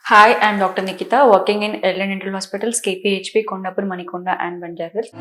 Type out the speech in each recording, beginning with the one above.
Hi, I'm Dr. Nikita, working in Ellen Dental Hospitals, KPHP, Kondapur, Manikonda, and Banjarhills.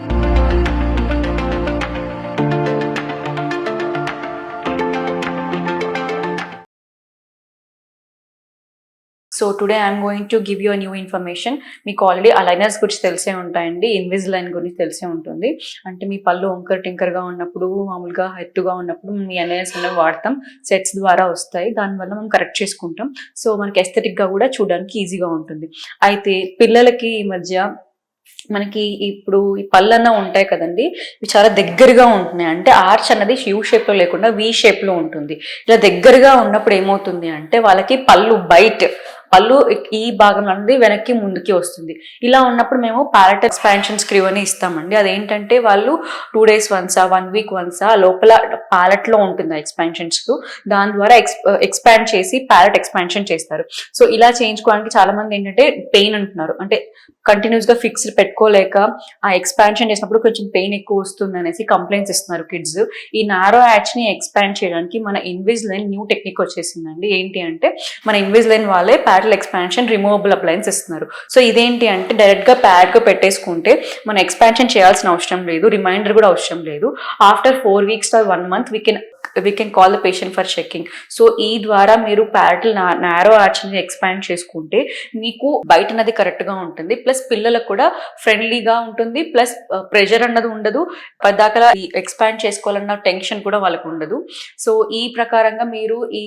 So today I'm going to give you new information. మీకు already aligners గురించి తెలిసే ఉంటాయండి, Invisalign గురించి తెలిసే ఉంటుంది. అంటే మీ పళ్ళు వంకర్ టింకర్గా ఉన్నప్పుడు, మామూలుగా హెత్తుగా ఉన్నప్పుడు మీ అలైనర్స్ అనేవి వాడతాం. సెట్స్ ద్వారా వస్తాయి, దానివల్ల మనం కరెక్ట్ చేసుకుంటాం. సో మనకి ఎస్థెటిక్గా కూడా చూడడానికి ఈజీగా ఉంటుంది. అయితే పిల్లలకి ఈ మధ్య మనకి ఇప్పుడు ఈ పళ్ళన్న ఉంటాయి కదండి, ఇవి చాలా దగ్గరగా ఉంటున్నాయి. అంటే ఆర్చ్ అన్నది యూ షేప్ లో లేకుండా వి షేప్ లో ఉంటుంది. ఇలా దగ్గరగా ఉన్నప్పుడు ఏమవుతుంది అంటే వాళ్ళకి పళ్ళు ఈ భాగం అనేది వెనక్కి ముందుకి వస్తుంది. ఇలా ఉన్నప్పుడు మేము ప్యాలెట్ ఎక్స్పాన్షన్ స్క్రూ అని ఇస్తామండి. అదేంటంటే వాళ్ళు 2 days వన్సా 1 week వన్సా లోపల ప్యాలెట్ లో ఉంటుంది ఎక్స్పాన్షన్ స్క్రూ, దాని ద్వారా ఎక్స్పాండ్ చేసి ప్యాలెట్ ఎక్స్పాన్షన్ చేస్తారు. సో ఇలా చేయించుకోవడానికి చాలా మంది ఏంటంటే పెయిన్ అంటున్నారు, అంటే కంటిన్యూస్ గా ఫిక్స్డ్ పెట్టుకోలేక ఆ ఎక్స్పాన్షన్ చేసినప్పుడు కొంచెం పెయిన్ ఎక్కువ వస్తుంది అనేసి కంప్లైంట్స్ ఇస్తున్నారు కిడ్స్. ఈ నారో యాచ్ ని ఎక్స్పాండ్ చేయడానికి మన ఇన్విజిలైన్ న్యూ టెక్నిక్ వచ్చేసిందండి. ఏంటి అంటే మన ఇన్విజిలైన్ వాళ్ళే ప్యారల్ ఎక్స్పాన్షన్ రిమూవబుల్ అప్లయన్స్ ఇస్తున్నారు. సో ఇదేంటి అంటే డైరెక్ట్ గా ప్యాడ్ గా పెట్టేసుకుంటే మన ఎక్స్పాన్షన్ చేయాల్సిన అవసరం లేదు, రిమైండర్ కూడా అవసరం లేదు. After 4 weeks or 1 month we can call the patient for checking. So ఈ ద్వారా మీరు ప్యారల్ నారో ఆర్చ్ ని ఎక్స్పాండ్ చేసుకుంటే మీకు బయట అన్నది కరెక్ట్ గా ఉంటుంది, ప్లస్ పిల్లలకు కూడా ఫ్రెండ్లీగా ఉంటుంది, ప్లస్ ప్రెషర్ అన్నది ఉండదు, పదాకలా ఎక్స్పాండ్ చేసుకోవాలన్న టెన్షన్ కూడా వాళ్ళకు ఉండదు. సో ఈ ప్రకారంగా మీరు ఈ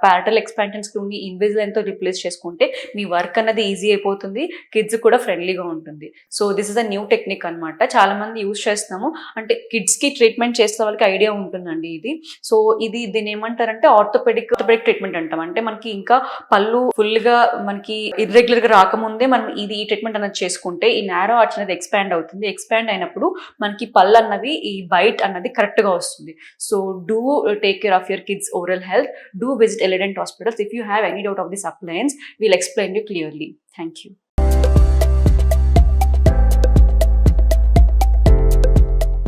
ప్యారల్ ఎక్స్పాన్షన్ స్క్రూని ఇన్విజిలైన్ తో రిప్లేస్ చేసుకుంటే మీ వర్క్ అన్నది ఈజీ అయిపోతుంది, కిడ్స్ కూడా ఫ్రెండ్లీగా ఉంటుంది. So this is a new technique అనమాట. చాలా మంది యూజ్ చేస్తాము, అంటే కిడ్స్ కి ట్రీట్మెంట్ చేసే వాళ్ళకి ఐడియా ఉంటుందండి ఇది. సో దీన్ని ఏమంటారంటే ఆర్థోపెడిక్ ట్రీట్మెంట్ అంటాం. అంటే మనకి ఇంకా పళ్ళు ఫుల్ గా మనకి ఇర్రెగ్యులర్ గా రాకముందే మనం ఈ ట్రీట్మెంట్ అనేది చేసుకుంటే ఈ నారో ఆర్చ్ అనేది ఎక్స్పాండ్ అవుతుంది. ఎక్స్పాండ్ అయినప్పుడు మనకి పళ్ళు అన్నవి ఈ బైట్ అన్నది కరెక్ట్ గా వస్తుంది. So do take care of your kids oral health. Do visit Elident hospitals. If you have any doubt of this appliance, we'll explain you clearly. Thank you.